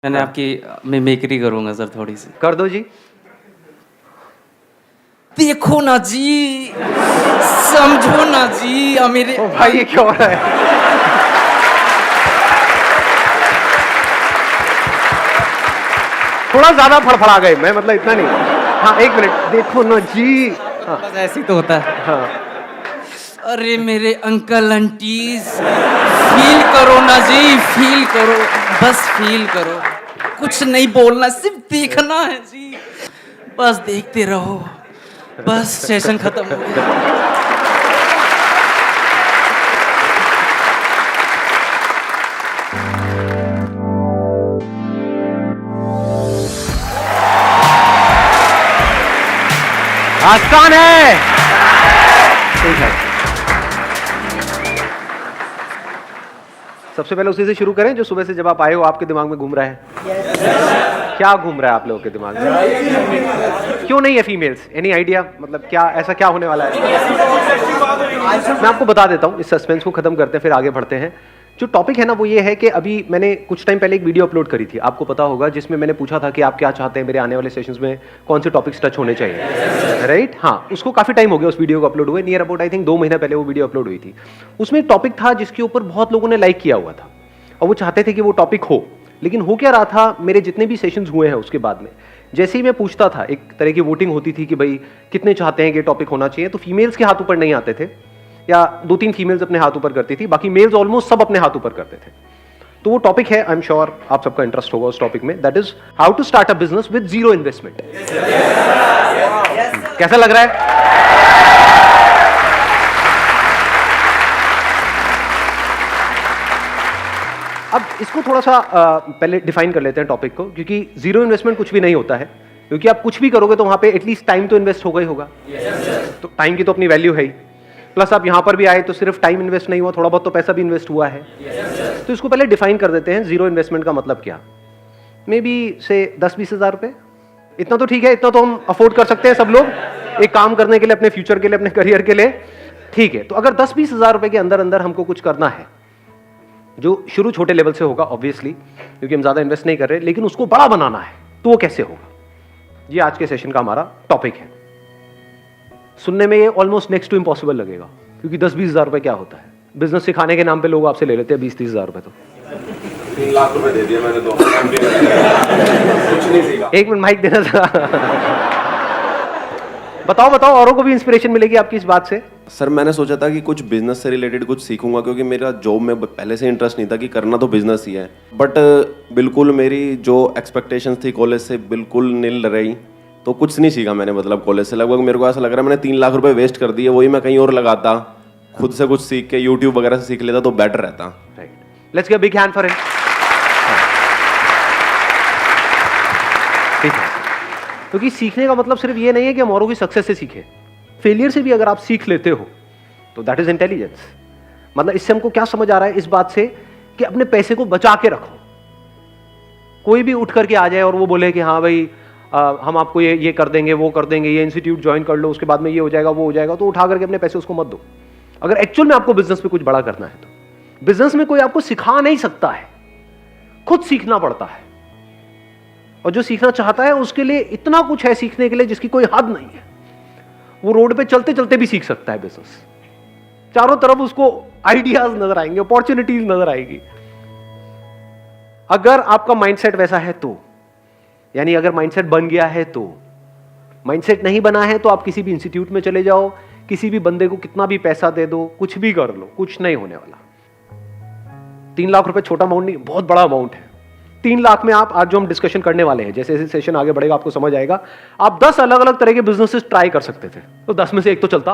मैंने आपकी मिमिक्री करूंगा सर थोड़ी सी। कर दो जी। देखो ना जी, समझो ना जी, अब मेरे ओ भाई ये क्या हो रहा है? थोड़ा ज्यादा फड़फड़ा गए, मैं मतलब इतना नहीं। हाँ एक मिनट, देखो ना जी। हाँ बस ऐसे ही तो होता है। हाँ। अरे मेरे अंकल आंटीज, फील करो ना जी, फील करो, बस फील करो, कुछ नहीं बोलना, सिर्फ देखना है जी, बस देखते रहो, बस सेशन खत्म हो गया। आसान है। ठीक है, सबसे पहले उसी से शुरू करें जो सुबह से जब आप आए हो आपके दिमाग में घूम रहा है। क्या घूम रहा है आप लोगों के दिमाग में? क्यों नहीं है फीमेल्स? Any idea? मतलब क्या ऐसा क्या होने वाला है? मैं आपको बता देता हूं, इस सस्पेंस को खत्म करते हैं फिर आगे बढ़ते हैं। जो टॉपिक है ना वो ये है कि अभी मैंने कुछ टाइम पहले एक वीडियो अपलोड करी थी, आपको पता होगा, जिसमें मैंने पूछा था कि आप क्या चाहते हैं मेरे आने वाले सेशंस में कौन से टॉपिक्स टच होने चाहिए, राइट? हाँ, उसको काफी टाइम हो गया उस वीडियो को अपलोड हुए, नियर अबाउट आई थिंक 2 महीना पहले वो वीडियो अपलोड हुई थी। उसमें एक टॉपिक था जिसके ऊपर बहुत लोगों ने लाइक किया हुआ था और वो चाहते थे कि वो टॉपिक हो, लेकिन हो क्या रहा था, मेरे जितने भी सेशंस हुए हैं उसके बाद में जैसे ही मैं पूछता था, एक तरह की वोटिंग होती थी कि भाई कितने चाहते हैं कि टॉपिक होना चाहिए, तो फीमेल्स के हाथ ऊपर नहीं आते थे, या 2-3 फीमेल्स अपने हाथ ऊपर करती थी, बाकी मेल्स ऑलमोस्ट सब अपने हाथ ऊपर करते थे। तो वो टॉपिक है, आई एम श्योर आप सबका इंटरेस्ट होगा उस टॉपिक में, that is how to start a business with zero investment. कैसा लग रहा है? अब इसको थोड़ा सा पहले डिफाइन कर लेते हैं टॉपिक को, क्योंकि जीरो इन्वेस्टमेंट कुछ भी नहीं होता है, क्योंकि आप कुछ भी करोगे तो वहां पे एटलीस्ट टाइम तो इन्वेस्ट होगा ही होगा। तो टाइम की तो अपनी वैल्यू है ही, प्लस आप यहां पर भी आए तो सिर्फ टाइम इन्वेस्ट नहीं हुआ, थोड़ा बहुत तो पैसा भी इन्वेस्ट हुआ है। तो इसको पहले डिफाइन कर देते हैं, जीरो इन्वेस्टमेंट का मतलब क्या। मे बी से 10-20 हज़ार रुपए, इतना तो ठीक है, इतना तो हम अफोर्ड कर सकते हैं सब लोग, एक काम करने के लिए, अपने फ्यूचर के लिए, अपने करियर के लिए, ठीक है। तो अगर 10-20 हज़ार रुपए के अंदर अंदर हमको कुछ करना है, जो शुरू छोटे लेवल से होगा ऑब्वियसली, क्योंकि हम ज्यादा इन्वेस्ट नहीं कर रहे, लेकिन उसको बड़ा बनाना है, तो वो कैसे होगा, ये आज के सेशन का हमारा टॉपिक है। सुनने में ये ऑलमोस्ट नेक्स्ट टू इम्पॉसिबल लगेगा, क्योंकि 10-20 हज़ार रुपए क्या होता है, बिजनेस सिखाने के नाम पे लोग आपसे ले लेते हैं 20-30 हज़ार रुपए। तो 3 लाख रुपए दे दिया मैंने, 2 कुछ नहीं सीखा। एक मिनट माइक देना था। बताओ औरों को भी इंस्पिरेशन मिलेगी आपकी इस बात से। सर मैंने सोचा था कि कुछ बिजनेस से रिलेटेड कुछ सीखूंगा, क्योंकि मेरा जॉब में पहले से इंटरेस्ट नहीं था, कि करना तो बिजनेस ही है, बट बिल्कुल मेरी जो एक्सपेक्टेशंस थी कॉलेज से बिल्कुल नील रही, तो कुछ नहीं सीखा मैंने। मतलब कॉलेज से लगभग मेरे को ऐसा लग रहा है मैंने 3 लाख रुपए वेस्ट कर दिए, वही मैं कहीं और लगाता, खुद से कुछ सीख के यूट्यूब वगैरह से सीख लेता तो बेटर रहता। Right, let's give big hand for him. ठीक है, क्योंकि सीखने का मतलब सिर्फ ये नहीं है कि हम औरों की सक्सेस से सीखें, फेलियर से भी अगर आप सीख लेते हो तो दैट इज इंटेलिजेंस। मतलब इससे हमको क्या समझ आ रहा है, इस बात से कि अपने पैसे को बचा के रखो। कोई भी उठ करके आ जाए और वो बोले कि हाँ भाई हम आपको ये कर देंगे, वो कर देंगे, ये इंस्टीट्यूट ज्वाइन कर लो, उसके बाद में ये हो जाएगा, वो हो जाएगा, तो उठा करके अपने पैसे उसको मत दो। अगर एक्चुअल में आपको बिजनेस में कुछ बड़ा करना है तो बिजनेस में कोई आपको सिखा नहीं सकता है, खुद सीखना पड़ता है। और जो सीखना चाहता है उसके लिए इतना कुछ है सीखने के लिए जिसकी कोई हद नहीं है। वो रोड पे चलते चलते भी सीख सकता है बिजनेस, चारों तरफ उसको आइडियाज नजर आएंगे, अपॉर्चुनिटीज नजर आएगी। अगर आपका माइंडसेट वैसा है तो, यानी अगर माइंडसेट बन गया है तो, माइंडसेट नहीं बना है तो आप किसी भी इंस्टीट्यूट में चले जाओ, किसी भी बंदे को कितना भी पैसा दे दो, कुछ भी कर लो, कुछ नहीं होने वाला। 3 लाख रुपए छोटा अमाउंट नहीं, बहुत बड़ा अमाउंट है। 3 लाख में आप, आज जो हम डिस्कशन करने वाले हैं, जैसे जैसे सेशन आगे बढ़ेगा आपको समझ आएगा, आप 10 अलग अलग तरह के बिजनेसेस ट्राई कर सकते थे, तो 10 में से एक तो चलता।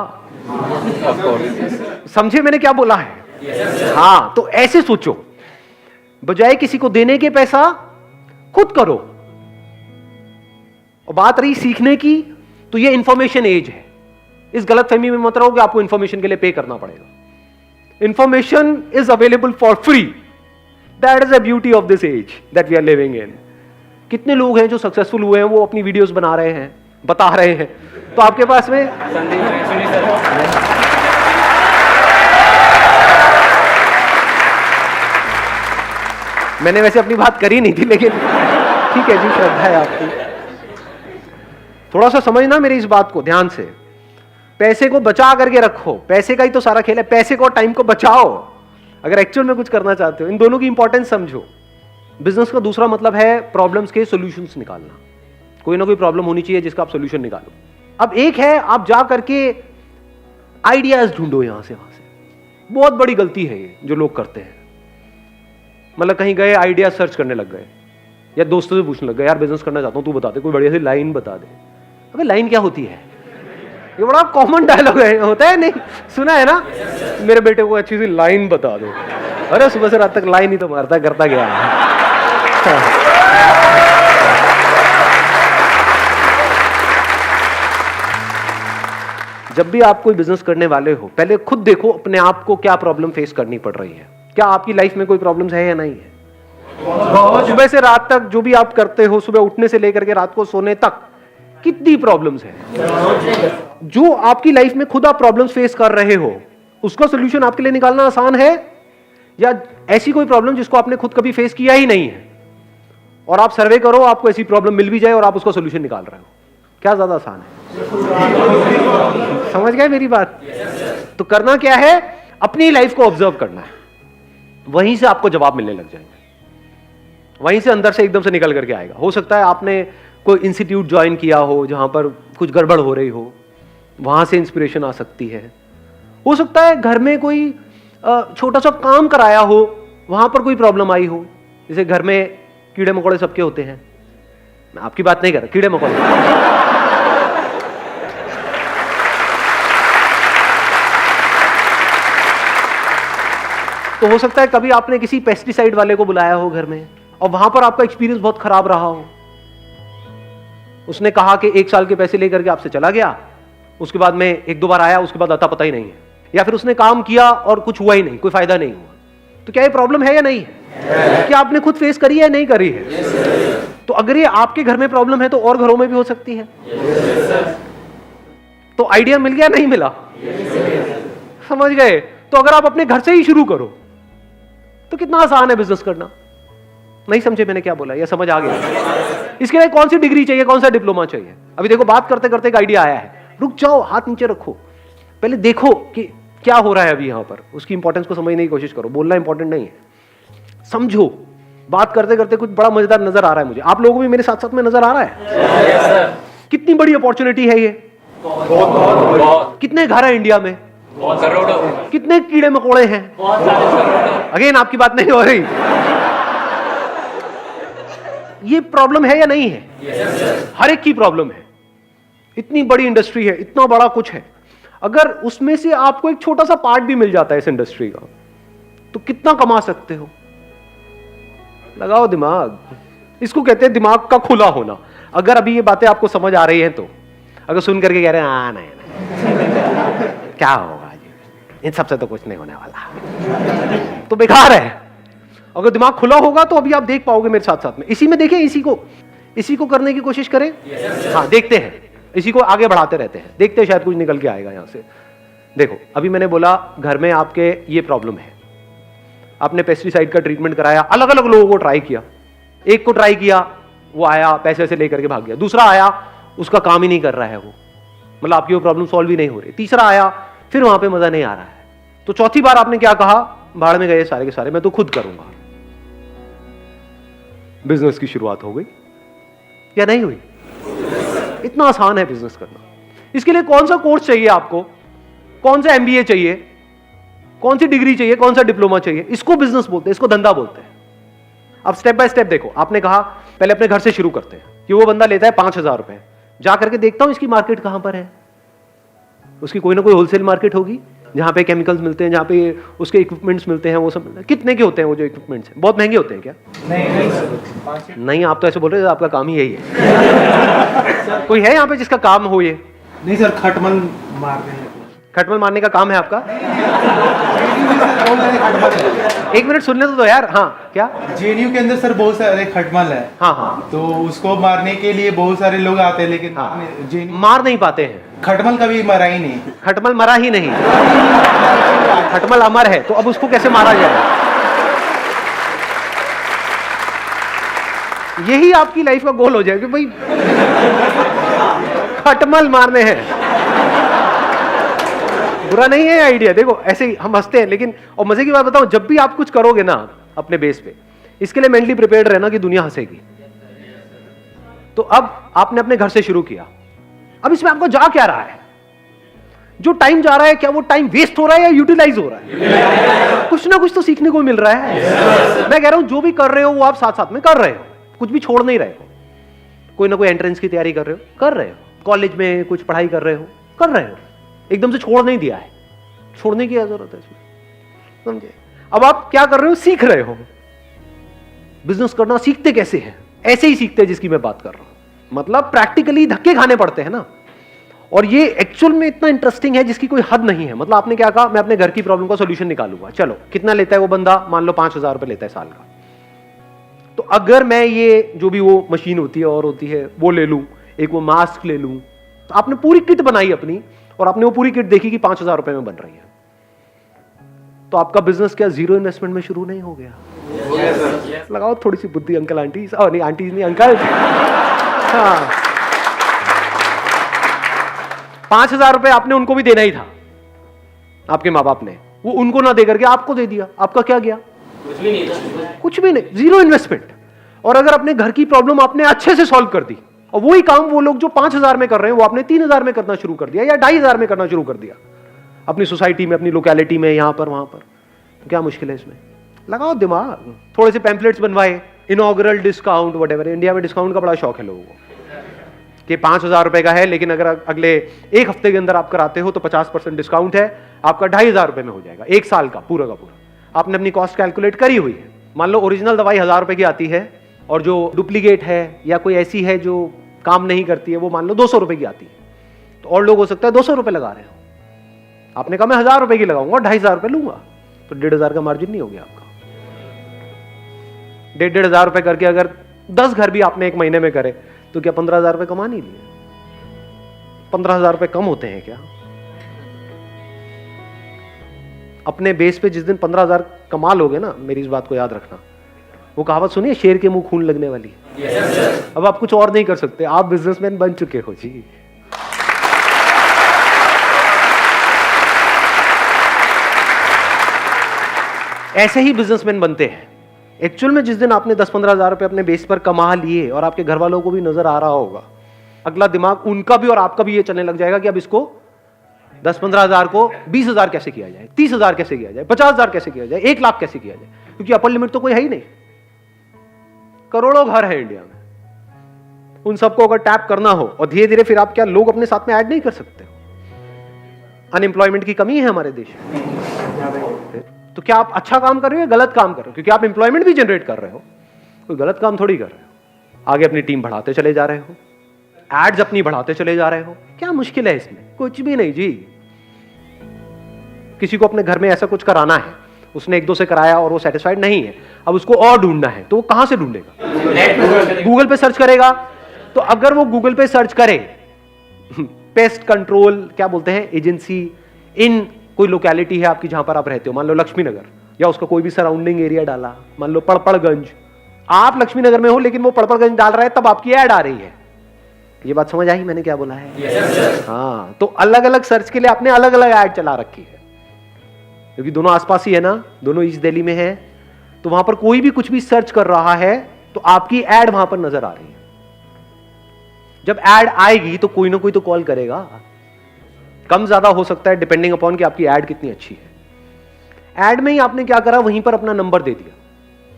समझे मैंने क्या बोला है? हाँ, तो ऐसे सोचो, बजाय किसी को देने के पैसा खुद करो। और बात रही सीखने की, तो ये इंफॉर्मेशन एज है। इस गलतफहमी में मत रहो कि आपको इंफॉर्मेशन के लिए पे करना पड़ेगा। Information is available for free, that is the beauty of this age that we are living in. कितने लोग हैं जो सक्सेसफुल हुए हैं, वो अपनी वीडियोस बना रहे हैं, बता रहे हैं, तो आपके पास में मैंने वैसे अपनी बात करी नहीं थी, लेकिन ठीक है जी, श्रद्धा है आपकी। थोड़ा सा समझना मेरी इस बात को ध्यान से। पैसे को बचा करके रखो, पैसे का ही तो सारा खेल है। पैसे को और टाइम को बचाओ अगर एक्चुअल में कुछ करना चाहते हो। इन दोनों की इंपॉर्टेंस समझो। बिजनेस का दूसरा मतलब है प्रॉब्लम्स के सॉल्यूशंस निकालना। कोई ना कोई प्रॉब्लम होनी चाहिए जिसका आप सॉल्यूशन निकालो। अब एक है आप जा करके आइडियाज ढूंढो यहां से वहां से। बहुत बड़ी गलती है ये जो लोग करते हैं। मतलब कहीं गए, आइडिया सर्च करने लग गए, या दोस्तों से पूछने लग गए, यार बिजनेस करना चाहता हूं, तू बता दे, कोई बढ़िया सी लाइन बता दे। अबे लाइन क्या होती है? ये बड़ा कॉमन डायलॉग है, होता है नहीं? सुना है ना? मेरे बेटे को अच्छी सी लाइन बता दो। अरे सुबह से रात तक लाइन ही तो मारता करता गया है। जब भी आप कोई बिजनेस करने वाले हो, पहले खुद देखो अपने आप को क्या प्रॉब्लम फेस करनी पड़ रही है। क्या आपकी लाइफ में कोई प्रॉब्लम्स है या नहीं है? सुबह से रात तक जो भी आप करते हो, सुबह उठने से लेकर के रात को सोने तक, कितनी प्रॉब्लम्स है? जो आपकी लाइफ में खुद आप प्रॉब्लम्स फेस कर रहे हो, उसका सोल्यूशन आपके लिए निकालना आसान है, या ऐसी कोई प्रॉब्लम जिसको आपने खुद कभी फेस किया ही नहीं है और आप सर्वे करो, आपको ऐसी प्रॉब्लम मिल भी जाए और आप उसका सोल्यूशन निकाल रहे हो? क्या ज्यादा आसान है? समझ गए मेरी बात? तो करना क्या है? अपनी लाइफ को ऑब्जर्व करना है, वहीं से आपको जवाब मिलने लग जाएंगे, वहीं से अंदर से एकदम से निकल करके आएगा। हो सकता है आपने कोई इंस्टीट्यूट ज्वाइन किया हो जहां पर कुछ गड़बड़ हो रही हो, वहां से इंस्पिरेशन आ सकती है। हो सकता है घर में कोई छोटा सा काम कराया हो, वहां पर कोई प्रॉब्लम आई हो। जैसे घर में कीड़े मकोड़े सबके होते हैं, मैं आपकी बात नहीं कर रहा, कीड़े मकोड़े। तो हो सकता है कभी आपने किसी पेस्टिसाइड वाले को बुलाया हो घर में और वहां पर आपका एक्सपीरियंस बहुत खराब रहा हो। उसने कहा कि 1 साल के पैसे लेकर के आपसे चला गया, उसके बाद में 1-2 बार आया, उसके बाद आता पता ही नहीं है। या फिर उसने काम किया और कुछ हुआ ही नहीं, कोई फायदा नहीं हुआ। तो क्या ये प्रॉब्लम है या नहीं है? क्या आपने खुद फेस करी है या नहीं करी है? तो अगर ये आपके घर में प्रॉब्लम है तो और घरों में भी हो सकती है। तो आइडिया मिल गया नहीं मिला? समझ गए? तो अगर आप अपने घर से ही शुरू करो तो कितना आसान है बिजनेस करना। नहीं समझे मैंने क्या बोला, या समझ आ गया? इसके लिए कौन सी डिग्री चाहिए, कौन सा डिप्लोमा चाहिए? अभी देखो बात करते करते एक आइडिया आया है, रुक जाओ, हाथ नीचे रखो, पहले देखो कि क्या हो रहा है अभी यहां पर। उसकी इंपॉर्टेंस को समझने की कोशिश करो। बोलना इंपॉर्टेंट नहीं है, समझो। बात करते करते कुछ बड़ा मजेदार नजर आ रहा है मुझे, आप लोगों को भी मेरे साथ साथ में नजर आ रहा है? कितनी बड़ी अपॉर्चुनिटी है ये। कितने घर है इंडिया में? कितने कीड़े मकोड़े हैं? अगेन आपकी बात नहीं हो रही। ये प्रॉब्लम है या नहीं है? हर एक की प्रॉब्लम है। इतनी बड़ी इंडस्ट्री है, इतना बड़ा कुछ है। अगर उसमें से आपको एक छोटा सा पार्ट भी मिल जाता है इस इंडस्ट्री का, तो कितना कमा सकते हो? लगाओ दिमाग। इसको कहते हैं दिमाग का खुला होना। अगर अभी ये बातें आपको समझ आ रही हैं तो, अगर सुन करके कह रहे हैं हाँ नहीं क्या होगा जी, इन सबसे तो कुछ नहीं होने वाला, तो बेकार है। अगर दिमाग खुला होगा तो अभी आप देख पाओगे मेरे साथ साथ में। इसी में देखें, इसी को करने की कोशिश करें। हाँ देखते हैं, इसी को आगे बढ़ाते रहते हैं, देखते हैं शायद कुछ निकल के आएगा यहां से। देखो अभी मैंने बोला घर में आपके ये प्रॉब्लम है, आपने पेस्टिसाइड का ट्रीटमेंट कराया, अलग अलग लोगों को ट्राई किया। एक को ट्राई किया, वो आया पैसे वैसे लेकर के भाग गया। दूसरा आया, उसका काम ही नहीं कर रहा है वो, मतलब आपकी वो प्रॉब्लम सॉल्व ही नहीं हो रही। तीसरा आया, फिर वहां पे मजा नहीं आ रहा है। तो चौथी बार आपने क्या कहा? भाड़ में गए सारे के सारे, मैं तो खुद करूंगा। बिजनेस की शुरुआत हो गई या नहीं हुई? इतना आसान है बिजनेस करना। इसके लिए कौन सा कोर्स चाहिए आपको? कौन सा एमबीए चाहिए? कौन सी डिग्री चाहिए? कौन सा डिप्लोमा चाहिए? इसको बिजनेस बोलते हैं, इसको धंधा बोलते हैं। अब स्टेप बाय स्टेप देखो। आपने कहा पहले अपने घर से शुरू करते हैं कि वो बंदा लेता है 5,000 रुपए, जा करके देखता हूं इसकी मार्केट कहां पर है। उसकी कोई ना कोई होलसेल मार्केट होगी जहां पे केमिकल्स मिलते हैं, जहां पे उसके इक्विपमेंट्स मिलते हैं। वो सब कितने के होते हैं? वो जो इक्विपमेंट्स हैं बहुत महंगे होते हैं क्या? नहीं, आप तो ऐसे बोल रहे हो, आपका काम ही यही है। कोई है यहाँ पे जिसका काम हो ये? नहीं सर, खटमल मारने हैं। खटमल मारने का काम है आपका? एक मिनट सुनने तो दो यार। हाँ क्या? जेएनयू के अंदर सर बहुत सारे खटमल है। हाँ हाँ, तो उसको मारने के लिए बहुत सारे लोग आते हैं, लेकिन हाँ, जेएनयू मार नहीं पाते हैं। खटमल कभी मरा ही नहीं। खटमल मरा ही नहीं, खटमल अमर है, तो अब उसको कैसे मारा जाए? यही आपकी लाइफ का गोल हो जाए कि भाई खटमल मारने हैं। बुरा नहीं है आइडिया, देखो ऐसे ही हम हंसते हैं, लेकिन और मजे की बात बताऊं, जब भी आप कुछ करोगे ना अपने बेस पे, इसके लिए मेंटली प्रिपेयर्ड रहना कि दुनिया हंसेगी। तो अब आपने अपने घर से शुरू किया, अब इसमें आपको जा क्या रहा है? जो टाइम जा रहा है, क्या वो टाइम वेस्ट हो रहा है या यूटिलाइज हो रहा है? कुछ ना कुछ तो सीखने को मिल रहा है। मैं कह रहा हूं जो भी कर रहे हो वो आप साथ साथ में कर रहे हो, कुछ भी छोड़ नहीं रहे हो। कोई ना कोई एंट्रेंस की तैयारी कर रहे हो, कर रहे हो, कॉलेज में कुछ पढ़ाई कर रहे हो, कर रहे हो, एकदम से छोड़ नहीं दिया है, छोड़ने की जरूरत है इसमें, समझे? अब आप क्या कर रहे हो? सीख रहे हो। बिजनेस करना सीखते कैसे हैं? ऐसे ही सीखते हैं जिसकी मैं बात कर रहा हूं, मतलब प्रैक्टिकली धक्के खाने पड़ते हैं ना। और ये एक्चुअल में इतना इंटरेस्टिंग है जिसकी कोई हद नहीं है। मतलब आपने क्या कहा, मैं अपने घर की प्रॉब्लम का सॉल्यूशन निकालूंगा। चलो, कितना लेता है वो बंदा? मान लो 5,000 रुपए लेता है साल का। तो अगर मैं ये जो भी वो मशीन होती है और होती है वो ले लूं, एक वो मास्क ले लूं, तो आपने पूरी किट बनाई अपनी और आपने वो पूरी किट देखी कि 5,000 रुपए में बन रही है, तो आपका बिजनेस क्या जीरो इन्वेस्टमेंट में शुरू नहीं हो गया? लगाओ थोड़ी सी बुद्धि अंकल आंटी, नहीं आंटी नहीं अंकल। हाँ, 5,000 रुपए आपने उनको भी देना ही था, आपके माँ बाप ने, वो उनको ना दे करके आपको दे दिया, आपका क्या गया? कुछ भी नहीं था, कुछ भी नहीं, जीरो इन्वेस्टमेंट। और अगर अपने घर की प्रॉब्लम आपने अच्छे से सॉल्व कर दी, और वही काम वो लोग जो 5,000 में कर रहे हैं वो आपने 3,000 में करना शुरू कर दिया या 2,500 में करना शुरू कर दिया, अपनी सोसाइटी में, अपनी लोकेलिटी में, यहां पर वहां पर, तो क्या मुश्किल है इसमें? लगाओ दिमाग। थोड़े से पैम्पलेट्स बनवाए, इनॉग्रल डिस्काउंट वटेवर। इंडिया में डिस्काउंट का बड़ा शौक है लोगों को कि 5,000 रुपए का है, लेकिन अगर अगले एक हफ्ते के अंदर आप कराते हो तो 50% डिस्काउंट है, आपका 2,500 रुपए में हो जाएगा, एक साल का पूरा का पूरा। आपने अपनी कॉस्ट कैलकुलेट करी हुई है। मान लो ओरिजिनल दवाई 1,000 रुपए की आती है और जो डुप्लीकेट है या कोई ऐसी है जो काम नहीं करती है वो मान लो 200 रुपए की आती है, तो और लोग हो सकता है 200 रुपए लगा रहे हो, आपने कहा मैं 1,000 रुपए की लगाऊंगा, 2,500 रुपए लूंगा, तो 1,500 का मार्जिन नहीं हो गया आपका। 1,500 रुपए करके अगर 10 घर भी आपने एक महीने में करे तो क्या 15,000 रुपए कमा नहीं लिए? 15,000 रुपए कम होते हैं क्या? अपने बेस पे जिस दिन 15,000 कमा लोगे ना, मेरी इस बात को याद रखना, वो कहावत सुनिए, शेर के मुंह खून लगने वाली है। अब आप कुछ और नहीं कर सकते, आप बिजनेसमैन बन चुके हो जी। ऐसे ही बिजनेसमैन बनते हैं। एक्चुअल में जिस दिन आपने 10-15,000 रुपए अपने बेस पर कमा लिए और आपके घर वालों को भी नजर आ रहा होगा, अगला दिमाग उनका भी और आपका भी ये चलने लग जाएगा कि अब इसको 10-15,000 को 20,000 कैसे किया जाए, 30,000 कैसे किया जाए, 50,000 कैसे किया जाए, 1,00,000 कैसे किया जाए, क्योंकि अपर लिमिट तो कोई है ही नहीं। करोड़ों घर है इंडिया में, उन सबको अगर टैप करना हो और धीरे धीरे फिर आप क्या लोग अपने साथ में ऐड नहीं कर सकते हो? अनएम्प्लॉयमेंट की कमी है हमारे देश में, तो क्या आप अच्छा काम कर रहे हो या गलत काम कर रहे हो? क्योंकि आप एम्प्लॉयमेंट भी जनरेट कर रहे हो, कोई गलत काम थोड़ी कर रहे हो। आगे अपनी टीम बढ़ाते चले जा रहे हो, एड्स अपनी बढ़ाते चले जा रहे हो, क्या मुश्किल है इसमें? कुछ भी नहीं जी। किसी को अपने घर में ऐसा कुछ कराना है, उसने 1-2 से कराया और वो सेटिस्फाइड नहीं है, अब उसको और ढूंढना है, तो वो कहां से ढूंढेगा? गूगल पे सर्च करेगा। तो अगर वो गूगल पे सर्च करे पेस्ट कंट्रोल क्या बोलते हैं एजेंसी इन कोई लोकेलिटी है आपकी जहां पर आप रहते हो, मान लो लक्ष्मी नगर, या उसका कोई भी सराउंडिंग एरिया डाला, मान लो पड़पड़गंज, आप लक्ष्मी नगर में हो लेकिन वो पड़पड़गंज डाल रहा है, तब आपकी ऐड आ रही है। ये बात समझ आई मैंने क्या बोला है? हाँ, तो अलग अलग सर्च के लिए आपने अलग अलग ऐड चला रखी है, क्योंकि दोनों आसपास ही है ना, दोनों ईस्ट दिल्ली में है, तो वहां पर कोई भी कुछ भी सर्च कर रहा है तो आपकी ऐड वहां पर नजर आ रही है। जब ऐड आएगी तो कोई ना कोई तो कॉल करेगा, कम ज्यादा हो सकता है डिपेंडिंग अपॉन कि आपकी ऐड कितनी अच्छी है। ऐड में ही आपने क्या करा, वहीं पर अपना नंबर दे दिया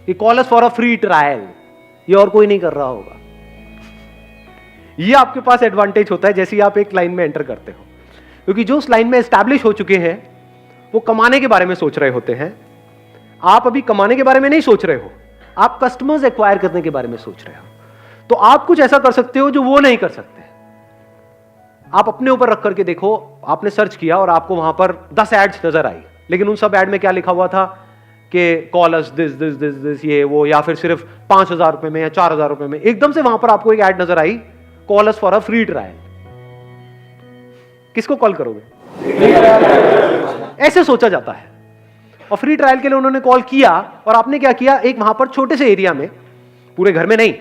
कि call us for a free trial, ये और कोई नहीं कर रहा होगा। ये आपके पास एडवांटेज होता है जैसे ही आप एक लाइन में एंटर करते हो, क्योंकि जो उस लाइन में एस्टैब्लिश हो चुके हैं वो कमाने के बारे में सोच रहे होते हैं। आप अभी कमाने के बारे में नहीं सोच रहे हो, आप कस्टमर्स एक्वायर करने के बारे में सोच रहे हो। तो आप कुछ ऐसा कर सकते हो जो वो नहीं कर सकते। आप अपने ऊपर रख करके देखो, आपने सर्च किया और आपको वहां पर 10 एड्स नजर आई, लेकिन उन सब एड में क्या लिखा हुआ था कि call us this this this this ये वो, या फिर सिर्फ 5,000 रुपए में या 4,000 रुपए में। एकदम से वहां पर आपको एक ऐड नजर आई, call us for a free trial. किसको कॉल करोगे? ऐसे सोचा जाता है। और फ्री ट्रायल के लिए उन्होंने कॉल किया और आपने क्या किया, एक वहां पर छोटे से एरिया में, पूरे घर में नहीं,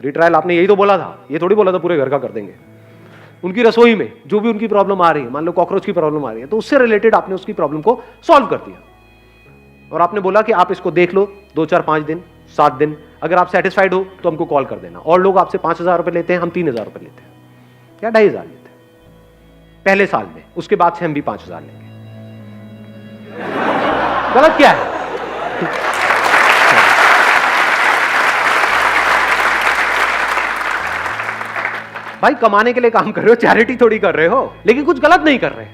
रिट्रायल आपने यही तो बोला था, ये थोड़ी बोला था पूरे घर का कर देंगे। उनकी रसोई में जो भी उनकी प्रॉब्लम आ रही है, मान लो कॉकरोच की प्रॉब्लम आ रही है, तो उससे रिलेटेड आपने उसकी प्रॉब्लम को सॉल्व कर दिया और आपने बोला कि आप इसको देख लो 2, 4, 5 दिन, 7 दिन, अगर आप सेटिस्फाइड हो तो हमको कॉल कर देना। और लोग आपसे 5,000 रुपए लेते हैं, हम 3,000 रुपए लेते हैं या 2,500 लेते हैं पहले साल में, उसके बाद से हम भी 5,000 लेंगे। गलत क्या है? भाई कमाने के लिए काम कर रहे हो, चैरिटी थोड़ी कर रहे हो, लेकिन कुछ गलत नहीं कर रहे,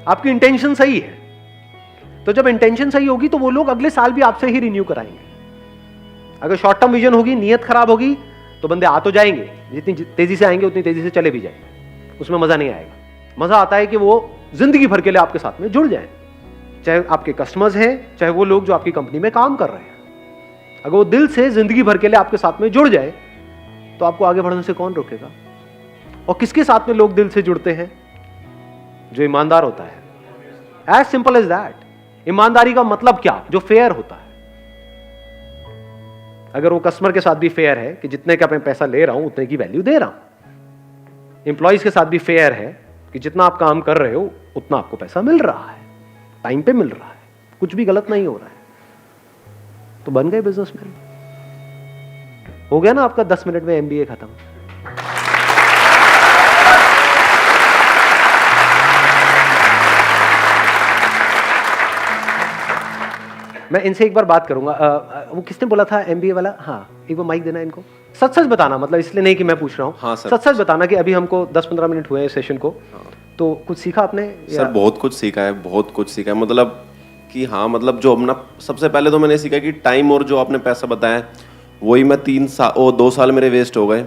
आपकी इंटेंशन सही है। तो जब इंटेंशन सही होगी तो वो लोग अगले साल भी आपसे ही रिन्यू कराएंगे। अगर शॉर्ट टर्म विजन होगी, नियत खराब होगी, तो बंदे आ तो जाएंगे, जितनी तेजी से आएंगे उतनी तेजी से चले भी जाएंगे, उसमें मजा नहीं आएगा। मजा आता है कि वो जिंदगी भर के लिए आपके साथ में जुड़ जाए, चाहे आपके कस्टमर्स हैं, चाहे वो लोग जो आपकी कंपनी में काम कर रहे हैं। अगर वो दिल से जिंदगी भर के लिए आपके साथ में जुड़ जाए तो आपको आगे बढ़ने से कौन रोकेगा? और किसके साथ में लोग दिल से जुड़ते हैं? जो ईमानदार होता है। As simple as that. ईमानदारी का मतलब क्या? जो फेयर होता है। अगर वो कस्टमर के साथ भी फेयर है कि जितने का मैं पैसा ले रहा हूं उतने की वैल्यू दे रहा हूं, एम्प्लॉइज के साथ भी फेयर है कि जितना आप काम कर रहे हो उतना आपको पैसा मिल रहा है, टाइम पे मिल रहा है, कुछ भी गलत नहीं हो रहा है, तो बन गए बिजनेसमैन। हो गया ना आपका 10 मिनट में एमबीए खत्म। मैं इनसे एक बार बात करूंगा। वो किसने बोला था एमबीए वाला? हाँ, एक बार माइक देना इनको। सच सच बताना, मतलब इसलिए नहीं कि मैं पूछ रहा हूँ। हाँ सर, सच सच बताना कि अभी हमको 10-15 मिनट हुए हैं सेशन को। हाँ। तो कुछ सीखा आपने? सर बहुत कुछ सीखा है, बहुत कुछ सीखा है। मतलब कि हाँ, मतलब जो अपना सबसे पहले तो मैंने सीखा कि टाइम और जो आपने पैसा बताया वही मैं 2 साल मेरे वेस्ट हो गए।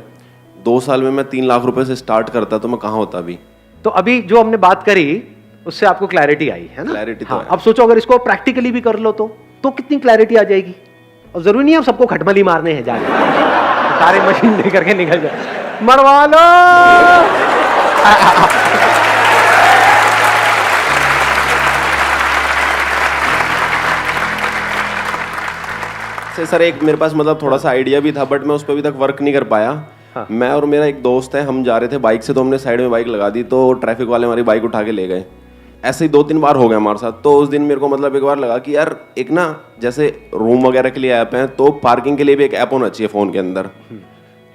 2 साल में मैं 3 लाख रुपए से स्टार्ट करता तो मैं कहाँ होता अभी। तो अभी जो हमने बात करी उससे आपको क्लैरिटी आई है ना? क्लैरिटी हाँ, तो है। अब सोचो अगर इसको प्रैक्टिकली भी कर लो तो कितनी क्लैरिटी आ जाएगी। और जरूरी नहीं है सबको खटमली मारने हैं जाके सारे मशीन लेकर के निकल जाए, मरवा लो। सर एक मेरे पास मतलब थोड़ा सा आइडिया भी था, बट मैं उस पर अभी तक वर्क नहीं कर पाया। हाँ। मैं और मेरा एक दोस्त है, हम जा रहे थे बाइक से, तो हमने साइड में बाइक लगा दी, तो ट्रैफिक वाले हमारी बाइक उठा के ले गए। ऐसे ही 2-3 बार हो गया हमारे साथ। तो उस दिन मेरे को मतलब एक बार लगा कि यार एक ना जैसे रूम वगैरह के लिए ऐप है, तो पार्किंग के लिए भी एक ऐप होना चाहिए फ़ोन के अंदर,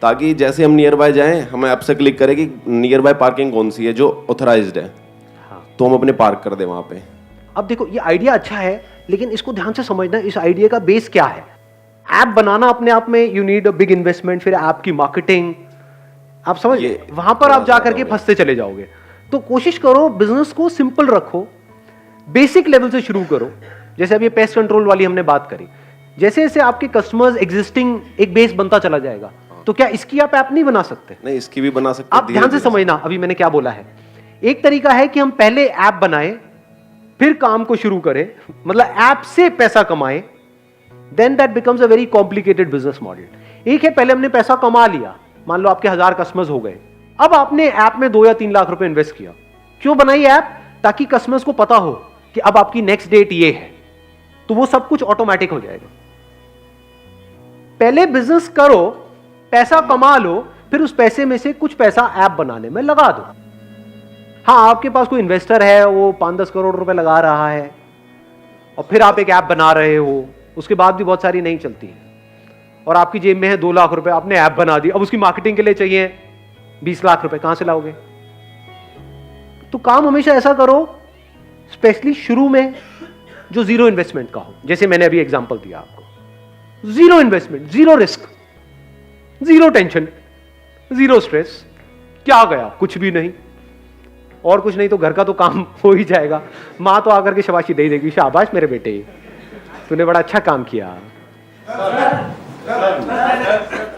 ताकि जैसे हम नियर बाय जाएँ हमें ऐप से क्लिक करें कि नियर बाय पार्किंग कौन सी है जो ऑथराइज्ड है, तो हम अपने पार्क कर दें वहाँ पे। अब देखो ये आइडिया अच्छा है, लेकिन इसको ध्यान से समझना, इस आइडिया का बेस क्या है। ऐप बनाना अपने आप में you need a big investment, फिर ऐप की मार्केटिंग, आप समझ, वहां पर आप जाकर के फंसते चले जाओगे। तो कोशिश करो बिजनेस को सिंपल रखो, बेसिक लेवल से शुरू करो। जैसे अभी पेस्ट कंट्रोल वाली हमने बात करी, जैसे जैसे आपके कस्टमर्स एग्जिस्टिंग एक बेस बनता चला जाएगा, तो क्या इसकी आप ऐप नहीं बना सकते? नहीं, इसकी भी बना सकते। आप ध्यान से समझना अभी मैंने क्या बोला है। एक तरीका है कि हम पहले ऐप बनाएं, फिर काम को शुरू करें, मतलब ऐप से पैसा कमाएं, then that becomes a very complicated business model। एक है पहले हमने पैसा कमा लिया, मान लो आपके 1000 कस्टमर्स हो गए, अब आपने ऐप में 2 या 3 लाख रुपए इन्वेस्ट किया। क्यों बनाई ऐप? ताकि कस्टमर्स को पता हो कि अब आपकी नेक्स्ट डेट ये है, तो वो सब कुछ ऑटोमेटिक हो जाएगा। पहले बिजनेस करो, पैसा कमा लो, फिर उस पैसे में से कुछ पैसा ऐप बनाने में लगा दो। हाँ, आपके पास कोई इन्वेस्टर है, वो 5-10 करोड़ रुपए लगा रहा है, और फिर आप एक ऐप बना रहे हो, उसके बाद भी बहुत सारी नहीं चलती है, और आपकी जेब में है 2 लाख रुपए, आपने ऐप बना दी, अब उसकी मार्केटिंग के लिए चाहिए 20 लाख रुपए, कहां से लाओगे? तो काम हमेशा ऐसा करो, स्पेशली शुरू में, जो जीरो इन्वेस्टमेंट का हो। जैसे मैंने अभी एग्जांपल दिया आपको, zero investment, zero risk, zero tension, zero stress. क्या गया? कुछ भी नहीं, और कुछ नहीं तो घर का तो काम हो ही जाएगा। मां तो आकर के शाबाशी दे देगी, शाबाश मेरे बेटे, तूने बड़ा अच्छा काम किया।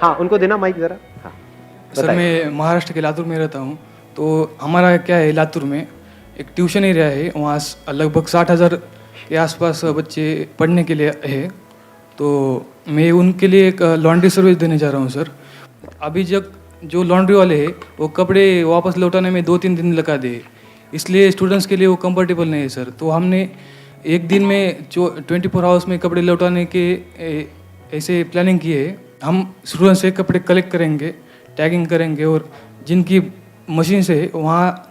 हाँ, उनको देना माइक जरा। हाँ, सर मैं महाराष्ट्र के लातूर में रहता हूँ। तो हमारा क्या है, लातूर में एक ट्यूशन एरिया है, वहाँ लगभग 60,000 के आसपास बच्चे पढ़ने के लिए है। तो मैं उनके लिए एक लॉन्ड्री सर्विस देने जा रहा हूँ सर। अभी जब जो लॉन्ड्री वाले हैं वो कपड़े वापस लौटाने में 2-3 दिन लगा दे, इसलिए स्टूडेंट्स के लिए वो कंफर्टेबल नहीं है सर। तो हमने एक दिन में जो 24 आवर्स में कपड़े लौटाने के ऐसे प्लानिंग की है। हम शुरू से कपड़े कलेक्ट करेंगे, टैगिंग करेंगे और जिनकी मशीन से वहाँ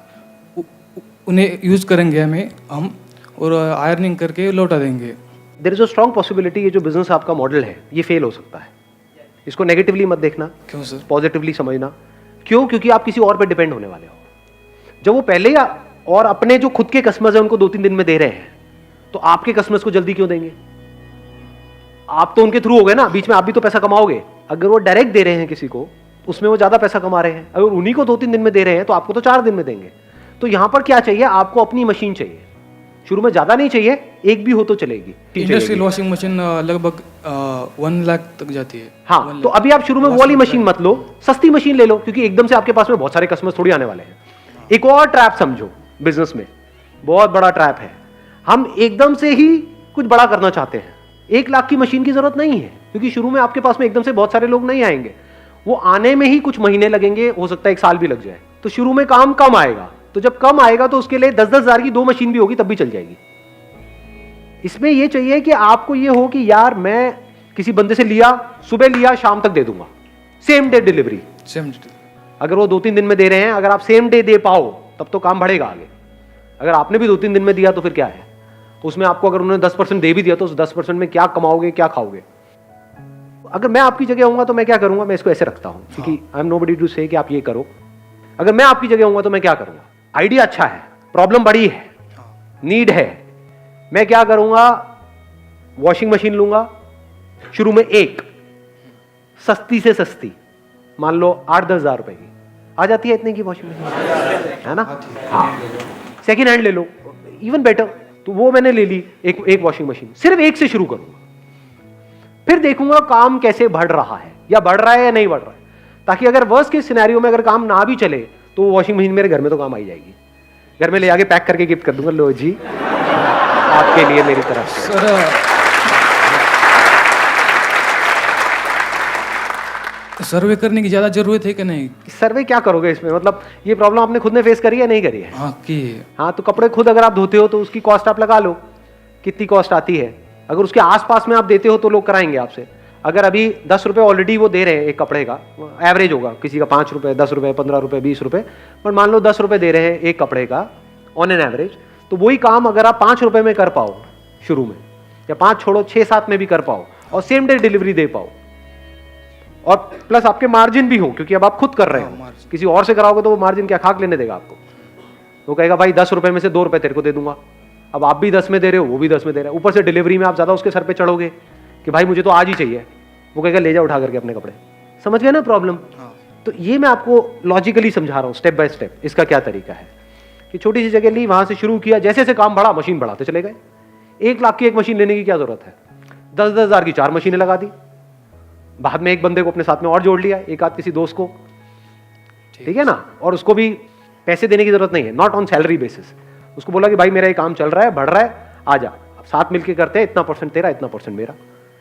उन्हें यूज़ करेंगे हम और आयरनिंग करके लौटा देंगे। There is a strong possibility ये जो बिजनेस आपका मॉडल है ये फेल हो सकता है। इसको नेगेटिवली मत देखना, क्यों सर? पॉजिटिवली समझना। क्यों? क्योंकि आप किसी और पे डिपेंड होने वाले हो। जब वो पहले और अपने जो खुद के कस्टमर्स हैं उनको 2-3 दिन में दे रहे हैं, तो आपके कस्टमर्स को जल्दी क्यों देंगे? आप तो उनके थ्रू हो गए ना, बीच में आप भी तो पैसा कमाओगे। अगर वो डायरेक्ट दे रहे हैं किसी को, उसमें वो ज्यादा पैसा कमा रहे हैं। अगर उन्हीं को 2-3 दिन में दे रहे हैं तो आपको तो 4 दिन में देंगे। तो यहां पर क्या चाहिए? आपको अपनी मशीन चाहिए। शुरू में ज्यादा नहीं चाहिए, एक भी हो तो चलेगी। इंडस्ट्रियल वॉशिंग मशीन लगभग 1 लाख तक जाती है। हाँ, तो अभी आप शुरू में वो वाली मशीन मत लो, सस्ती मशीन ले लो, क्योंकि एकदम से आपके पास में बहुत सारे कस्टमर्स थोड़ी आने वाले हैं। एक और ट्रैप समझो बिजनेस में, बहुत बड़ा ट्रैप है। हम एकदम से ही कुछ बड़ा करना चाहते हैं। 1 लाख की मशीन की जरूरत नहीं है, क्योंकि शुरू में आपके पास में एकदम से बहुत सारे लोग नहीं आएंगे। वो आने में ही कुछ महीने लगेंगे, हो सकता है 1 साल भी लग जाए। तो शुरू में काम कम आएगा, तो जब कम आएगा तो उसके लिए 10-10 हजार की 2 मशीन भी होगी तब भी चल जाएगी। इसमें यह चाहिए कि आपको ये हो कि यार मैं किसी बंदे से लिया, सुबह लिया, शाम तक दे दूंगा, सेम डे डिलीवरी। अगर वो 2-3 दिन में दे रहे हैं, अगर आप सेम डे दे पाओ तब तो काम बढ़ेगा आगे। अगर आपने भी 2-3 दिन में दिया तो फिर क्या है? उसमें आपको अगर उन्होंने 10% दे भी दिया तो उस 10% में क्या कमाओगे, क्या खाओगे? अगर मैं आपकी जगह होऊंगा तो मैं क्या करूंगा? मैं इसको ऐसे रखता हूं, क्योंकि आई एम नोबडी टू से कि आप ये करो। अगर मैं आपकी जगह होऊंगा तो मैं क्या करूंगा? आइडिया अच्छा है, प्रॉब्लम बड़ी है, नीड है। मैं क्या करूंगा? वॉशिंग मशीन लूंगा, शुरू में एक सस्ती से सस्ती, मान लो 8-10 हजार रुपए की आ जाती है, इतने की वॉशिंग मशीन है ना? हाँ, सेकेंड हैंड ले लो, इवन बेटर। तो वो मैंने ले ली, एक वॉशिंग मशीन, सिर्फ एक से शुरू करूंगा, फिर देखूंगा काम कैसे बढ़ रहा है, या बढ़ रहा है या नहीं बढ़ रहा है, ताकि अगर वर्स्ट के सिनेरियो में अगर काम ना भी चले तो वो वॉशिंग मशीन मेरे घर में तो काम आई जाएगी। घर में ले आके पैक करके गिफ्ट कर दूंगा, लो जी आपके लिए मेरी तरफ से। सर्वे करने की ज्यादा जरूरत है कि नहीं? सर्वे क्या करोगे इसमें? मतलब ये प्रॉब्लम आपने खुद ने फेस करी है, नहीं करी है? हाँ की। हाँ, तो कपड़े खुद अगर आप धोते हो तो उसकी कॉस्ट आप लगा लो, कितनी कॉस्ट आती है। अगर उसके आसपास में आप देते हो तो लोग कराएंगे आपसे। अगर अभी 10 रुपए ऑलरेडी वो दे रहे हैं एक कपड़े का, एवरेज होगा, किसी का 5 रुपए, 10 रुपए, 15 रुपए, 20 रुपए, पर मान लो 10 रुपए दे रहे हैं एक कपड़े का ऑन एन एवरेज, तो वही काम अगर आप 5 रुपए में कर पाओ शुरू में, या 5 छोड़ो 6-7 में भी कर पाओ, और सेम डे डिलीवरी दे पाओ, और प्लस आपके मार्जिन भी हो, क्योंकि अब आप खुद कर रहे हो। किसी और से कराओगे तो वो मार्जिन क्या खाक लेने देगा आपको? वो कहेगा भाई 10 रुपए में से 2 रुपए तेरे को दे दूंगा। अब आप भी 10 में दे रहे हो, वो भी 10 में दे रहा है, ऊपर से डिलीवरी में आप ज्यादा उसके सर पे चढ़ोगे कि भाई मुझे तो आज ही चाहिए। वो कहेगा ले जा उठा करके अपने कपड़े। समझ गए ना प्रॉब्लम? तो ये मैं आपको लॉजिकली समझा रहा हूँ, स्टेप बाय स्टेप। इसका क्या तरीका है कि छोटी सी जगह ली, वहां से शुरू किया, जैसे जैसे काम बढ़ा मशीन बढ़ाते चले गए। 1 लाख की एक मशीन लेने की क्या जरूरत है? 10-10 हजार की 4 मशीनें लगा दी। बाद में एक बंदे को अपने साथ में और जोड़ लिया, एक आध किसी दोस्त को, ठीक है ना? और उसको भी पैसे देने की जरूरत नहीं है, नॉट ऑन सैलरी बेसिस। उसको बोला कि भाई मेरा ये काम चल रहा है, बढ़ रहा है, आ जा, साथ मिलके करते हैं, इतना परसेंट तेरा, इतना परसेंट मेरा।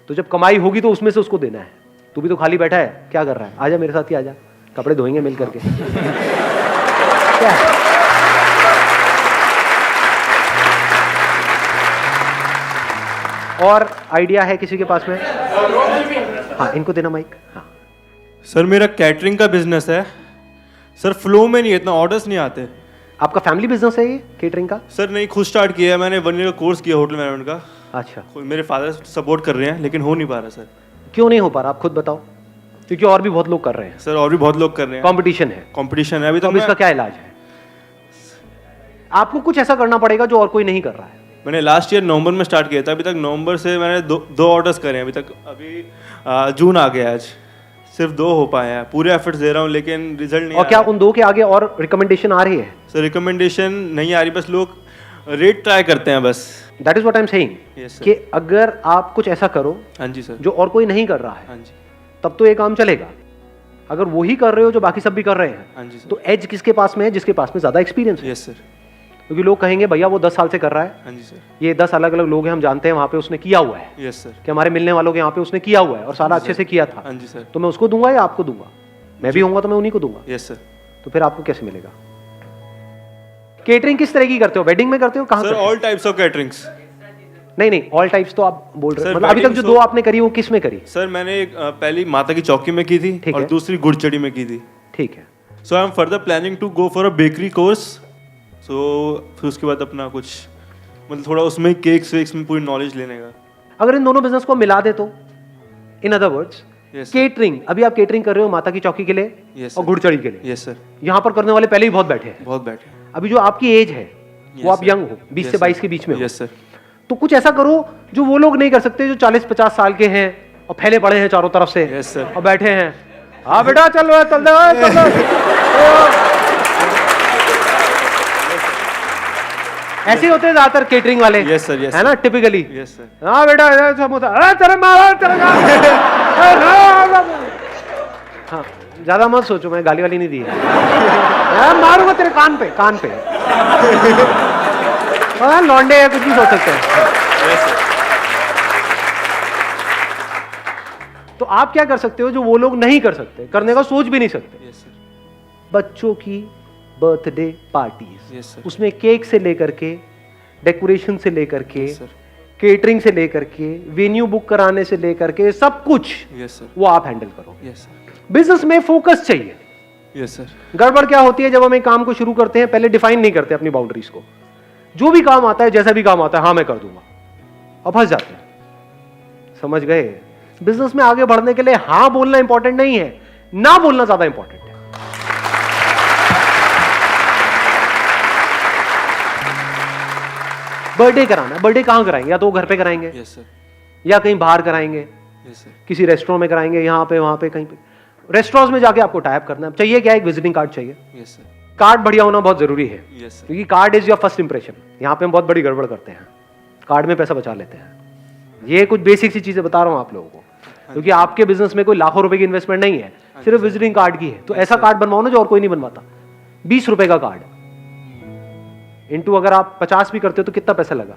तो जब कमाई होगी तो उसमें से उसको देना है। तू भी तो खाली बैठा है, क्या कर रहा है? आजा मेरे साथ ही आजा, कपड़े धोएंगे मिल करके। क्या है? और आइडिया है किसी के पास में? हाँ, इनको देना माइक। हाँ सर, मेरा कैटरिंग का बिजनेस है सर, फ्लो में नहीं है, इतना ऑर्डर्स नहीं आते। आपका फैमिली बिजनेस है ये केटरिंग का? सर नहीं, खुद स्टार्ट किया है मैंने, 1 ईयर का कोर्स किया होटल मैनेजमेंट का। अच्छा, मेरे फादर सपोर्ट कर रहे हैं, लेकिन हो नहीं पा रहा सर। क्यों नहीं हो पा रहा, आप खुद बताओ? क्योंकि और भी बहुत लोग कर रहे हैं सर, और भी बहुत लोग कर रहे हैं, कंपटीशन है। कंपटीशन है अभी। तो इसका क्या इलाज है? आपको कुछ ऐसा करना पड़ेगा जो और कोई नहीं कर रहा है। मैंने लास्ट ईयर नवंबर में स्टार्ट किया था, अभी तक नवंबर से मैंने 2 ऑर्डर्स करे हैं अभी तक। अभी जून आ गया, आज सिर्फ 2 हो पाए हैं। पूरे एफर्ट्स दे रहा हूँ लेकिन रिजल्ट नहीं। और क्या उन 2 के आगे और रिकमेंडेशन आ रही है? सर रिकमेंडेशन नहीं आ रही, बस लोग रेट ट्राई करते हैं बस। That is what I am saying कि अगर आप कुछ ऐसा करो, हाँ जी सर, जो और कोई नहीं कर रहा है, हाँ जी, तब तो ये काम चलेगा। अगर वही कर रहे हो जो बाकी सब भी कर रहे हैं, हाँ जी सर, तो एज किसके पास में है? जिसके पास में ज्यादा एक्सपीरियंस है। Yes sir. क्योंकि लोग कहेंगे भैया वो 10 साल से कर रहा है, हाँ जी सर, ये 10 अलग अलग लोग हैं, हम जानते हैं वहां पे उसने किया हुआ है, यस सर, कि हमारे मिलने वालों के यहाँ पे उसने किया हुआ है और सारा अच्छे से किया था। हाँ जी सर, तो मैं उसको दूंगा या आपको दूंगा? मैं भी होऊंगा तो मैं उन्हीं को दूंगा। Yes sir. तो फिर आपको कैसे मिलेगा? केटरिंग किस तरह की करते हो? वेडिंग में करते हो? कहाँ सर करते हो? All types of caterings. नहीं नहीं, ऑल टाइप्स तो आप बोल रहे Sir, हैं, मतलब अभी तक जो wedding दो आपने करी वो किस में करी? सर मैंने पहली माता की चौकी में की थी ठीक और है। दूसरी गुड़चड़ी में की थी. ठीक है, so I am further planning to go for a bakery course. So फिर उसके बाद अपना कुछ मतलब थोड़ा उसमें केक्स वेक्स में पूरी नॉलेज लेने का. अगर इन दोनों बिजनेस को मिला दे तो, in other words Yes, sir. Catering, अभी आप केटरिंग कर रहे हो माता की चौकी के लिए Yes, और sir. गुड़चड़ी के लिए, यस सर, यहाँ पर करने वाले पहले ही बहुत बैठे हैं. बहुत बैठे. अभी जो आपकी एज है वो Yes, आप sir. यंग हो, 20 से 22 के बीच में हो. Yes sir. तो कुछ ऐसा करो जो वो लोग नहीं कर सकते जो 40-50 साल के हैं और फैले पड़े हैं चारों तरफ से. Yes, sir. और बैठे हैं, हाँ बेटा चल रहा है, चल रहा है, चल रहा है. ऐसे होते हैं ज्यादातर केटरिंग वाले. Yes, sir, yes, है ना, टिपिकली. Yes sir. हाँ बेटा इधर समोसा, अरे तेरे मारा तेरे हाँ, ज्यादा मत सोचो, मैं गाली वाली नहीं दी है. मैं मारूंगा तेरे कान पे, कान पे. हाँ, लौंडे है, कुछ भी सोच सकते हैं. Yes sir. तो आप क्या कर सकते हो जो वो लोग नहीं कर सकते, करने का सोच भी नहीं सकते? Yes sir. बच्चों की बर्थडे पार्टीज, Yes, sir. उसमें केक से लेकर के, डेकोरेशन से लेकर के, Yes, sir. केटरिंग से लेकर के, वेन्यू बुक कराने से लेकर के, सब कुछ यस सर. वो आप हैंडल करो. Yes sir. बिजनेस में फोकस चाहिए. Yes sir. गड़बड़ क्या होती है जब हम एक काम को शुरू करते हैं, पहले डिफाइन नहीं करते अपनी बाउंड्रीज को. जो भी काम आता है, जैसा भी काम आता है, हाँ मैं कर दूंगा, अब फंस जाते हैं. समझ गए? बिजनेस में आगे बढ़ने के लिए हाँ बोलना इंपॉर्टेंट नहीं है, ना बोलना ज्यादा इंपॉर्टेंट है. बर्थडे कराना है, बर्थडे कहां कराएंगे? या तो घर पे कराएंगे यस सर. या कहीं बाहर कराएंगे, यस सर. किसी रेस्टोरेंट में कराएंगे, यहाँ पे वहां पे कहीं पे. रेस्टोरेंट में जाके आपको टाइप करना है. चाहिए क्या? एक विजिटिंग कार्ड चाहिए. Yes sir. कार्ड बढ़िया होना बहुत जरूरी है, यस सर. क्योंकि card is your first impression. यहाँ पे हम बहुत बड़ी गड़बड़ करते हैं, कार्ड में पैसा बचा लेते हैं. ये कुछ बेसिक सी चीजें बता रहा हूँ आप लोगों को, क्योंकि आपके बिजनेस में कोई लाखों रुपए की इन्वेस्टमेंट नहीं है, सिर्फ विजिटिंग कार्ड की है. तो ऐसा कार्ड बनवाओ ना जो और कोई नहीं बनवाता. 20 रुपए का कार्ड इंटू अगर आप 50 भी करते हो तो कितना पैसा लगा?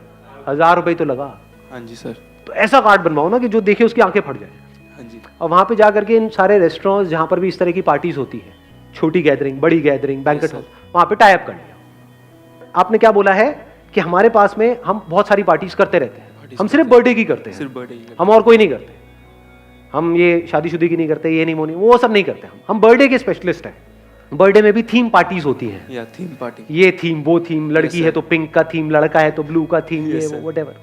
1000 रुपए तो लगा. हाँ जी सर. तो ऐसा कार्ड बनवाओ ना कि जो देखे उसकी आंखें फट जाए. हाँ जी. और वहां पे जा करके इन सारे रेस्टोरेंट्स जहां पर भी इस तरह की पार्टीज होती है, छोटी गैदरिंग, बड़ी गैदरिंग, बैंकेट हॉल, वहां पे टाई अप कर लिया. आपने क्या बोला है कि हमारे पास में हम बहुत सारी पार्टीज करते रहते हैं, हम सिर्फ बर्थडे की करते हैं, सिर्फ बर्थडे की. हम और कोई नहीं करते. हम ये शादीशुदी की नहीं करते, ये नहीं मोनी, वो सब नहीं करते. हम बर्थडे के स्पेशलिस्ट हैं. बर्थडे में भी थीम पार्टीज होती हैं. या थीम पार्टी. ये थीम, वो थीम, लड़की Yes, है sir. तो पिंक का थीम, लड़का है तो ब्लू का थीम, Yes, ये sir. वो व्हाटएवर.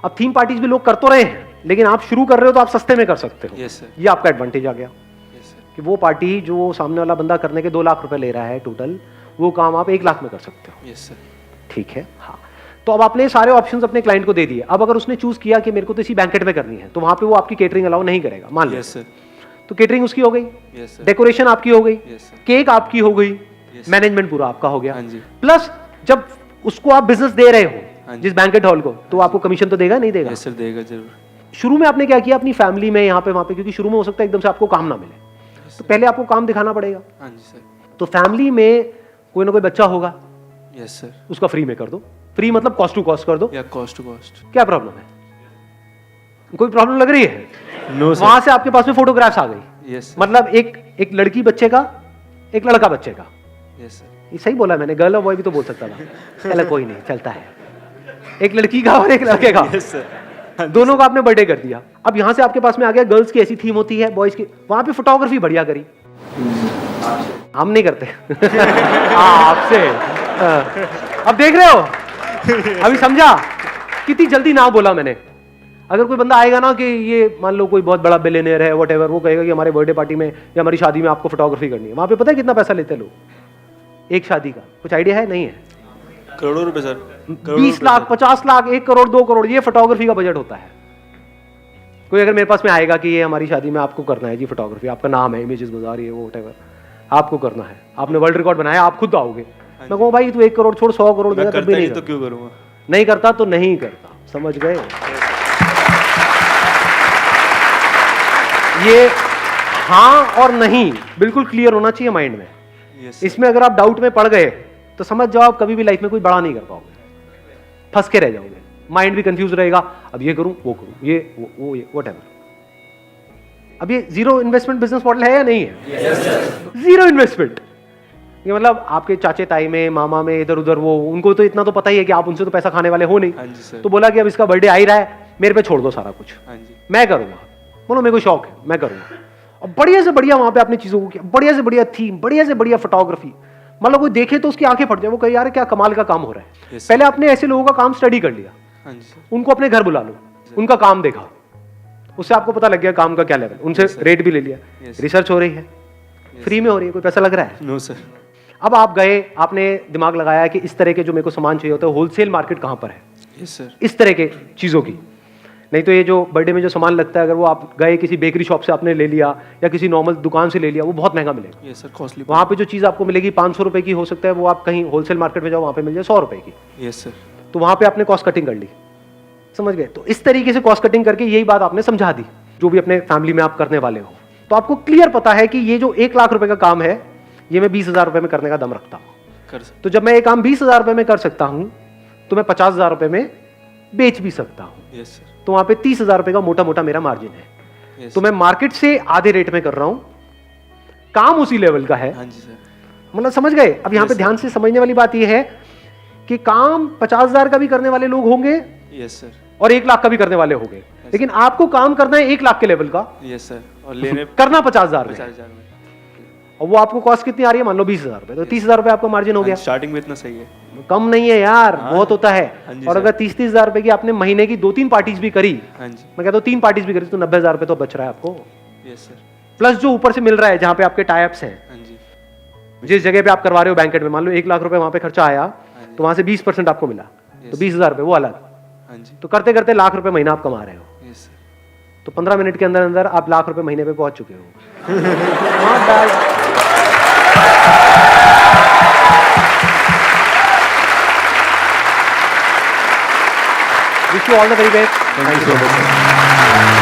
अब थीम पार्टीज भी लोग कर तो रहे हैं, लेकिन आप शुरू कर रहे हो तो आप सस्ते में कर सकते हो. Yes sir. ये आपका एडवांटेज आ गया यस सर. कि वो पार्टी जो सामने वाला बंदा करने के 2 लाख रुपए ले रहा है टोटल, वो काम आप 1 लाख में कर सकते हो. Yes sir. ठीक है. हाँ, तो अब आपने सारे ऑप्शंस अपने क्लाइंट को दे दिए. अब अगर उसने चूज किया कि मेरे को तो इसी बैंकेट में करनी है, तो वहां पे वो आपकी केटरिंग अलाउ नहीं करेगा, मान लो. Yes sir. तो केटरिंग उसकी हो गई, यस सर. डेकोरेशन आपकी हो गई, यस सर. केक आपकी हो गई, Yes, मैनेजमेंट पूरा आपका हो गया. हाँ जी. प्लस जब उसको आप बिजनेस दे रहे हो, हाँ जी. जिस बैंकेट हॉल को, तो आपको कमीशन तो देगा नहीं देगा? Yes sir. देगा जरूर. शुरू में आपने क्या किया अपनी फैमिली में, यहाँ पे वहां पे, क्योंकि शुरू में हो सकता है एकदम से आपको काम ना मिले, तो पहले आपको काम दिखाना पड़ेगा. हाँ जी सर. तो फैमिली में कोई ना कोई बच्चा होगा, यस सर. उसका फ्री में कर दो. फ्री मतलब कॉस्ट टू कॉस्ट कर दो. या कॉस्ट टू कॉस्ट. क्या प्रॉब्लम है? कोई प्रॉब्लम लग रही है? No sir. वहां से आपके पास में फोटोग्राफ्स आ गई. Yes sir. मतलब एक लड़की बच्चे का, एक लड़का बच्चे का. Yes sir. ये सही बोला मैंने, गर्ल और बॉय भी तो बोल सकता था. चलो कोई नहीं, चलता है. एक लड़की का और एक लड़के का, यस सर. दोनों का आपने बर्थडे कर दिया. अब यहां से आपके पास में आ गया, गर्ल्स की ऐसी थीम होती है, बॉयज की. वहां पे फोटोग्राफी बढ़िया करी. हम नहीं करते. आपसे. अब देख रहे हो, अभी समझा कितनी जल्दी ना बोला मैंने. अगर कोई बंदा आएगा ना कि ये मान लो कोई बहुत बड़ा बिलियनियर है, व्हाटएवर, वो कहेगा कि हमारे बर्थडे पार्टी में या हमारी शादी में आपको फोटोग्राफी करनी है, वहां पे पता है कितना पैसा लेते हैं लोग एक शादी का? कुछ आइडिया है? नहीं है? करोड़ों रुपए सर. 20 लाख, 50 लाख, 1 करोड़, 2 करोड़, ये फोटोग्राफी का बजट होता है. कोई अगर मेरे पास में आएगा कि ये हमारी शादी में आपको करना है जी फोटोग्राफी, आपका नाम है इमेजेस बाजार, ये वो व्हाटएवर, आपको करना है, आपने वर्ल्ड रिकॉर्ड बनाया, आप खुद आओगे. मैं कहूँ भाई तू 1 करोड़ छोड़ 100 करोड़ देगा, तब भी नहीं तो करता. क्यों करूँगा? नहीं करता तो नहीं करता. समझ गए? ये हाँ और नहीं बिल्कुल क्लियर होना चाहिए माइंड में. यस. इसमें अगर आप डाउट में पड़ गए तो समझ जाओ आप कभी भी लाइफ में कोई बड़ा नहीं कर पाओगे, फंस के रह जाओगे. माइंड भी कंफ्यूज रहेगा, अब ये करूं वो करूं, ये वो ये व्हाटएवर. अब ये जीरो इन्वेस्टमेंट बिजनेस मॉडल है या नहीं है? Zero investment. ये मतलब आपके चाचे ताई में, मामा में, इधर उधर, वो उनको तो इतना तो पता ही है कि आप उनसे तो पैसा खाने वाले हो नहीं। हाँ जी सर। तो बोला कि अब इसका बर्थडे आ ही रहा है, मेरे पे छोड़ दो सारा कुछ, हाँ जी। मैं करूंगा। बोलो मेरे को शौक है, मैं करूंगा। और बढ़िया से बढ़िया वहां पे आपने चीजों को किया, बढ़िया से बढ़िया थीम, बढ़िया से बढ़िया फोटोग्राफी, मतलब कोई देखे तो उसकी आंखें फट जाए, वो कहे यार क्या कमाल का काम हो रहा है। Yes, पहले आपने ऐसे लोगों का काम स्टडी कर लिया, हाँ जी सर। उनको अपने घर बुला लो, उनका काम देखा, उससे आपको पता लग गया काम का क्या लेवल, उनसे रेट भी ले लिया, Yes. रिसर्च हो रही है, फ्री में हो रही है, कोई पैसा लग रहा है। No sir. अब आप गए, आपने दिमाग लगाया कि इस तरह के जो मेरे को सामान चाहिए होता है, होलसेल मार्केट कहाँ पर है, यस सर। इस तरह के चीज़ों की। नहीं तो ये जो बर्थडे में जो सामान लगता है, अगर वो आप गए किसी बेकरी शॉप से आपने ले लिया या किसी नॉर्मल दुकान से ले लिया, वो बहुत महंगा मिलेगा। Yes sir, costly. वहाँ पे जो चीज़ आपको मिलेगी 500 रुपये की हो सकता है, वो आप कहीं होलसेल मार्केट में जाओ, वहाँ पे मिल जाए 100 रुपये की। Yes sir. तो वहाँ पे आपने कॉस्ट कटिंग कर ली, समझ गए। तो इस तरीके से कॉस्ट कटिंग करके यही बात आपने समझा दी, जो भी अपने फैमिली में आप करने वाले हो। तो आपको क्लियर पता है कि ये जो 1 लाख रुपए का काम है, ये मैं 20,000 रुपये में करने का दम रखता हूँ। कर सर। तो जब मैं ये काम 20,000 रुपये में कर सकता हूँ, तो मैं 50,000 रुपये में बेच भी सकता हूँ। Yes sir. तो वहाँ पे 30,000 रुपये का मोटा मोटा मेरा मार्जिन है। यस। तो मैं मार्केट से आधे रेट में कर रहा हूँ, काम उसी लेवल का है। हाँ जी सर। मतलब समझ गए। अब यहाँ पे Yes, ध्यान से समझने वाली बात यह है कि काम 50,000 का भी करने वाले लोग होंगे यस सर। और 1 लाख का भी करने वाले होंगे, लेकिन आपको काम करना है 1 लाख के लेवल का, यस सर। और लेने करना 50,000 में, 50,000 में। और वो आपको कॉस्ट कितनी आ रही है, मान लो 20,000 रुपये, तो 30,000 रुपये आपका मार्जिन हो गया। स्टार्टिंग में इतना सही है। कम नहीं है यार, हाँ, बहुत होता है। हाँ जी और सर। अगर 30,000 रुपए की आपने महीने की 2-3 पार्टीज भी करी, हाँ जी। मैं कहता हूँ 3 पार्टीज भी करी, तो 90,000 रुपये तो बच रहा है आपको, यस सर। प्लस जो ऊपर से मिल रहा है जहाँ पे आपके टाइप्स हैं। हाँ जी। जिस जगह पे आप करवा रहे हो बैंकेट में, मान लो 1 लाख रुपए वहां पे खर्चा आया, तो वहां से 20% आपको मिला, तो 20,000 रुपये वो अलग। हाँ जी। तो करते करते लाख रुपए महीना आप कमा रहे हो, यस सर। तो 15 मिनट के अंदर अंदर आप लाख रुपए महीने पे पहुंच चुके हो। Not bad. Wish you all the very best. Thank you so much, sir.